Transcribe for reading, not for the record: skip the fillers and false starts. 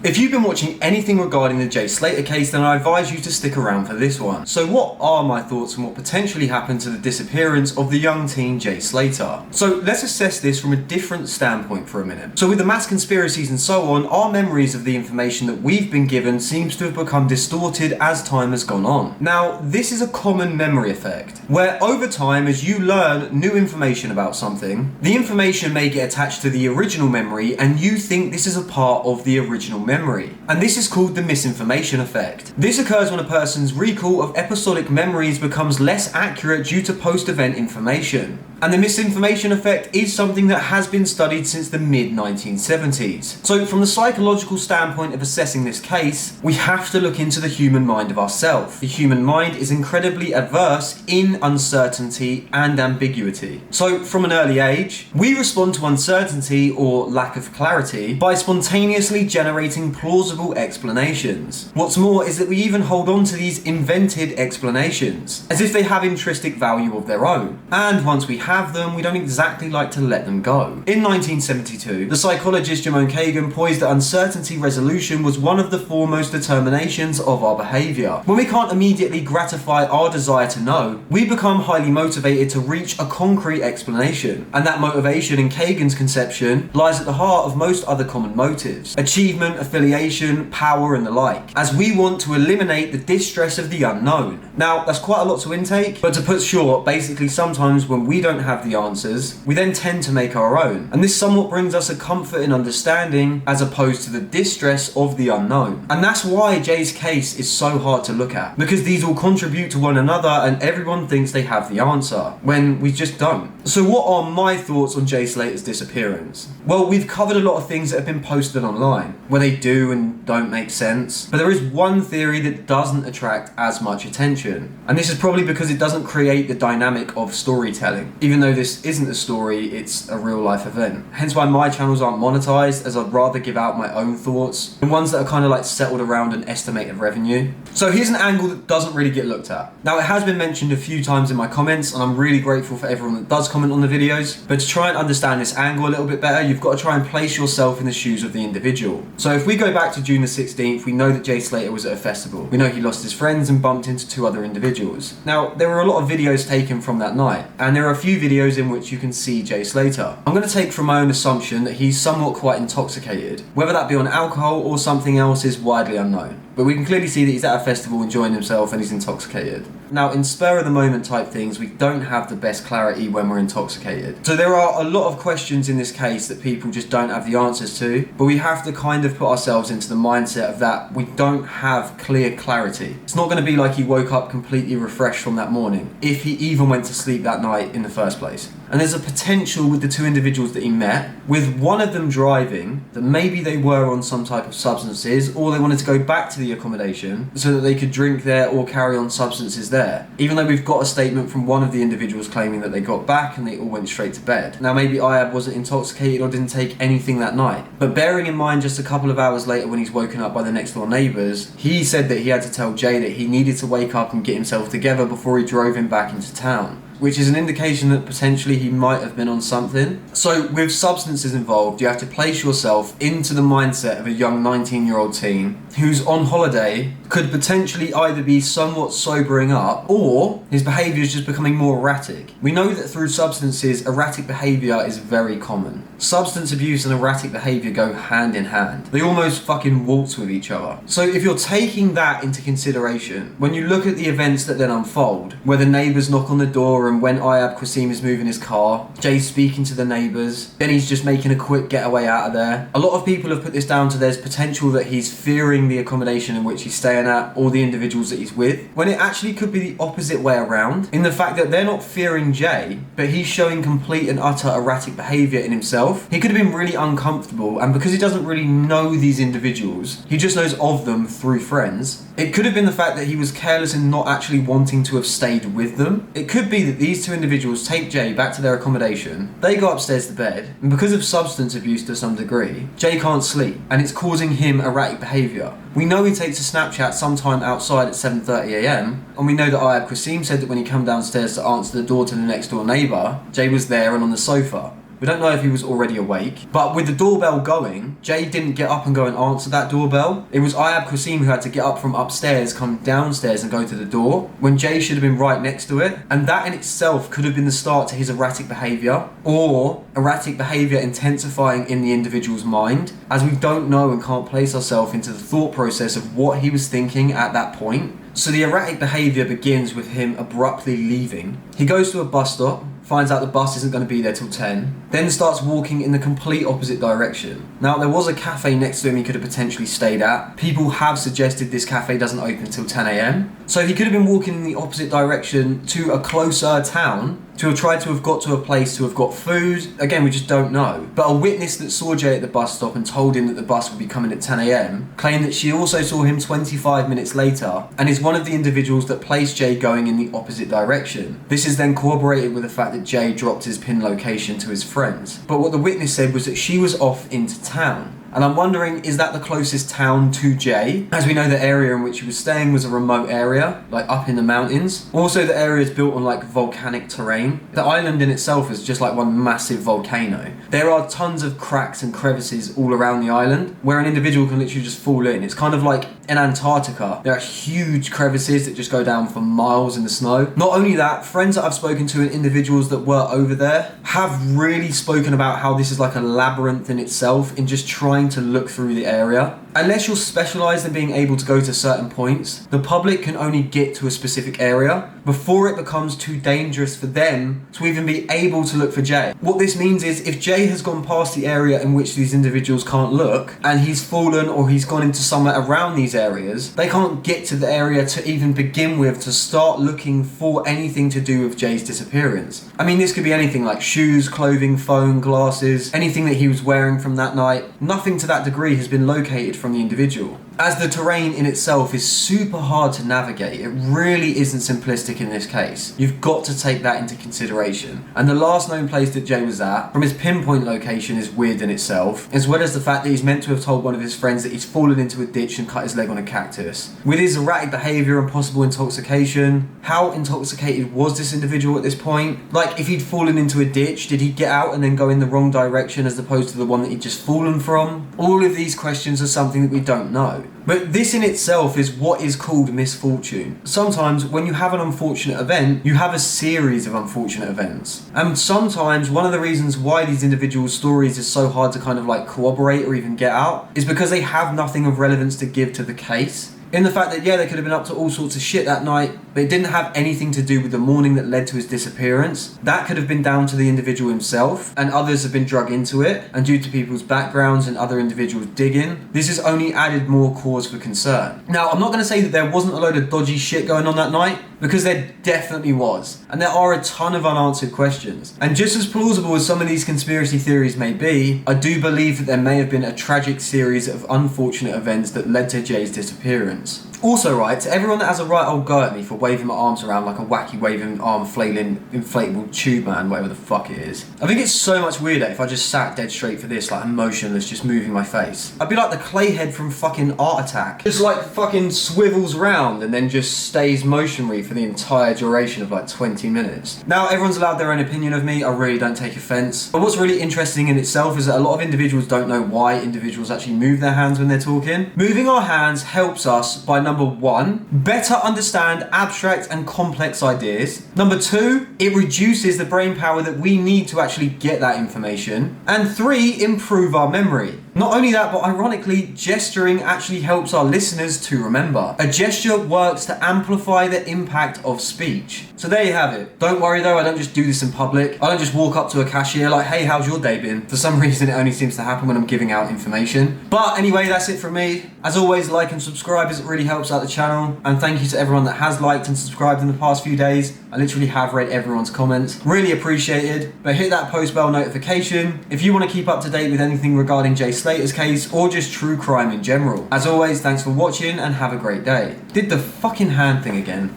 If you've been watching anything regarding the Jay Slater case, then I advise you to stick around for this one. So what are my thoughts on what potentially happened to the disappearance of the young teen Jay Slater? So let's assess this from a different standpoint for a minute. So with the mass conspiracies and so on, our memories of the information that we've been given seems to have become distorted as time has gone on. Now, this is a common memory effect, where over time, as you learn new information about something, the information may get attached to the original memory and you think this is a part of the original memory. And this is called the misinformation effect. This occurs when a person's recall of episodic memories becomes less accurate due to post-event information. And the misinformation effect is something that has been studied since the mid-1970s. So from the psychological standpoint of assessing this case, we have to look into the human mind of ourselves. The human mind is incredibly averse in uncertainty and ambiguity. So from an early age, we respond to uncertainty or lack of clarity by spontaneously generating plausible explanations. What's more is that we even hold on to these invented explanations, as if they have intrinsic value of their own. And once we have them, we don't exactly like to let them go. In 1972, the psychologist Jerome Kagan posed that uncertainty resolution was one of the foremost determinations of our behaviour. When we can't immediately gratify our desire to know, we become highly motivated to reach a concrete explanation. And that motivation in Kagan's conception lies at the heart of most other common motives: achievement, affiliation, power and the like, as we want to eliminate the distress of the unknown. Now, that's quite a lot to intake, but to put short, basically sometimes when we don't have the answers, we then tend to make our own. And this somewhat brings us a comfort in understanding as opposed to the distress of the unknown. And that's why Jay's case is so hard to look at, because these all contribute to one another and everyone thinks they have the answer, when we just don't. So what are my thoughts on Jay Slater's disappearance? Well, we've covered a lot of things that have been posted online, where they do and don't make sense, but there is one theory that doesn't attract as much attention. And this is probably because it doesn't create the dynamic of storytelling. Even though this isn't a story, it's a real life event. Hence why my channels aren't monetized, as I'd rather give out my own thoughts and ones that are kind of like settled around an estimated revenue. So here's an angle that doesn't really get looked at. Now, it has been mentioned a few times in my comments, and I'm really grateful for everyone that does comment on the videos, but to try and understand this angle a little bit better, you've got to try and place yourself in the shoes of the individual. So if we go back to June the 16th, we know that Jay Slater was at a festival. We know he lost his friends and bumped into two other individuals. Now, there were a lot of videos taken from that night, and there are a few videos in which you can see Jay Slater. I'm going to take from my own assumption that he's somewhat quite intoxicated. Whether that be on alcohol or something else is widely unknown. But we can clearly see that he's at a festival enjoying himself and he's intoxicated. Now, in spur of the moment type things, we don't have the best clarity when we're intoxicated. So there are a lot of questions in this case that people just don't have the answers to, but we have to kind of put ourselves into the mindset of that we don't have clear clarity. It's not going to be like he woke up completely refreshed from that morning, if he even went to sleep that night in the first place. And there's a potential with the two individuals that he met, with one of them driving, that maybe they were on some type of substances, or they wanted to go back to the accommodation so that they could drink there or carry on substances there. Even though we've got a statement from one of the individuals claiming that they got back and they all went straight to bed. Now, maybe Ayab wasn't intoxicated or didn't take anything that night. But bearing in mind just a couple of hours later when he's woken up by the next door neighbours, he said that he had to tell Jay that he needed to wake up and get himself together before he drove him back into town, which is an indication that potentially he might have been on something. So with substances involved, you have to place yourself into the mindset of a young 19-year-old teen who's on holiday, could potentially either be somewhat sobering up or his behaviour is just becoming more erratic. We know that through substances, erratic behaviour is very common. Substance abuse and erratic behaviour go hand in hand. They almost fucking waltz with each other. So if you're taking that into consideration, when you look at the events that then unfold, where the neighbours knock on the door and when Ayab Qasim is moving his car, Jay's speaking to the neighbours, then he's just making a quick getaway out of there. A lot of people have put this down to there's potential that he's fearing the accommodation in which he's staying at or the individuals that he's with, when it actually could be the opposite way around, in the fact that they're not fearing Jay, but he's showing complete and utter erratic behaviour in himself. He could have been really uncomfortable, and because he doesn't really know these individuals, he just knows of them through friends. It could have been the fact that he was careless in not actually wanting to have stayed with them. It could be that these two individuals take Jay back to their accommodation, they go upstairs to bed, and because of substance abuse to some degree, Jay can't sleep, and it's causing him erratic behaviour. We know he takes a Snapchat sometime outside at 7:30 AM, and we know that Ayab Qasim said that when he came downstairs to answer the door to the next door neighbour, Jay was there and on the sofa. We don't know if he was already awake. But with the doorbell going, Jay didn't get up and go and answer that doorbell. It was Ayab Qasim who had to get up from upstairs, come downstairs and go to the door, when Jay should have been right next to it. And that in itself could have been the start to his erratic behaviour, or erratic behaviour intensifying in the individual's mind, as we don't know and can't place ourselves into the thought process of what he was thinking at that point. So the erratic behaviour begins with him abruptly leaving. He goes to a bus stop, finds out the bus isn't going to be there till 10, then starts walking in the complete opposite direction. Now, there was a cafe next to him he could have potentially stayed at. People have suggested this cafe doesn't open until 10 a.m. So he could have been walking in the opposite direction to a closer town, to have tried to have got to a place to have got food. Again, we just don't know. But a witness that saw Jay at the bus stop and told him that the bus would be coming at 10 a.m. claimed that she also saw him 25 minutes later, and is one of the individuals that placed Jay going in the opposite direction. This is then corroborated with the fact that Jay dropped his pin location to his friends. But what the witness said was that she was off into town. And I'm wondering, is that the closest town to Jay? As we know, the area in which he was staying was a remote area, like up in the mountains. Also, the area is built on like volcanic terrain. The island in itself is just like one massive volcano. There are tons of cracks and crevices all around the island where an individual can literally just fall in. It's kind of like in Antarctica. There are huge crevices that just go down for miles in the snow. Not only that, friends that I've spoken to and individuals that were over there have really spoken about how this is like a labyrinth in itself, in just trying to look through the area. Unless you're specialised in being able to go to certain points, the public can only get to a specific area before it becomes too dangerous for them to even be able to look for Jay. What this means is, if Jay has gone past the area in which these individuals can't look, and he's fallen or he's gone into somewhere around these areas, they can't get to the area to even begin with to start looking for anything to do with Jay's disappearance. I mean, this could be anything like shoes, clothing, phone, glasses, anything that he was wearing from that night. Nothing to that degree has been located from the individual. As the terrain in itself is super hard to navigate, it really isn't simplistic in this case. You've got to take that into consideration. And the last known place that Jay was at, from his pinpoint location, is weird in itself, as well as the fact that he's meant to have told one of his friends that he's fallen into a ditch and cut his leg on a cactus. With his erratic behaviour and possible intoxication, how intoxicated was this individual at this point? Like, if he'd fallen into a ditch, did he get out and then go in the wrong direction as opposed to the one that he'd just fallen from? All of these questions are something that we don't know. But this in itself is what is called misfortune. Sometimes when you have an unfortunate event, you have a series of unfortunate events. And sometimes one of the reasons why these individuals' stories is so hard to kind of like corroborate or even get out is because they have nothing of relevance to give to the case. In the fact that, yeah, they could have been up to all sorts of shit that night, but it didn't have anything to do with the morning that led to his disappearance. That could have been down to the individual himself, and others have been drug into it, and due to people's backgrounds and other individuals digging, this has only added more cause for concern. Now, I'm not going to say that there wasn't a load of dodgy shit going on that night, because there definitely was. And there are a ton of unanswered questions. And just as plausible as some of these conspiracy theories may be, I do believe that there may have been a tragic series of unfortunate events that led to Jay's disappearance. Also, right, to everyone that has a right old go at me for waving my arms around like a wacky waving arm flailing inflatable tube man, whatever the fuck it is, I think it's so much weirder if I just sat dead straight for this, like emotionless, just moving my face. I'd be like the clay head from fucking Art Attack. Just like fucking swivels round and then just stays motionary for the entire duration of like 20 minutes. Now, everyone's allowed their own opinion of me, I really don't take offence. But what's really interesting in itself is that a lot of individuals don't know why individuals actually move their hands when they're talking. Moving our hands helps us by number one, better understand abstract and complex ideas. Number two, it reduces the brain power that we need to actually get that information. And three, improve our memory. Not only that, but ironically, gesturing actually helps our listeners to remember. A gesture works to amplify the impact of speech. So there you have it. Don't worry though, I don't just do this in public. I don't just walk up to a cashier like, hey, how's your day been? For some reason, it only seems to happen when I'm giving out information. But anyway, that's it from me. As always, like and subscribe as it really helps out the channel. And thank you to everyone that has liked and subscribed in the past few days. I literally have read everyone's comments. Really appreciated. But hit that post bell notification if you want to keep up to date with anything regarding Jay Slater's case or just true crime in general. As always, thanks for watching and have a great day. Did the fucking hand thing again.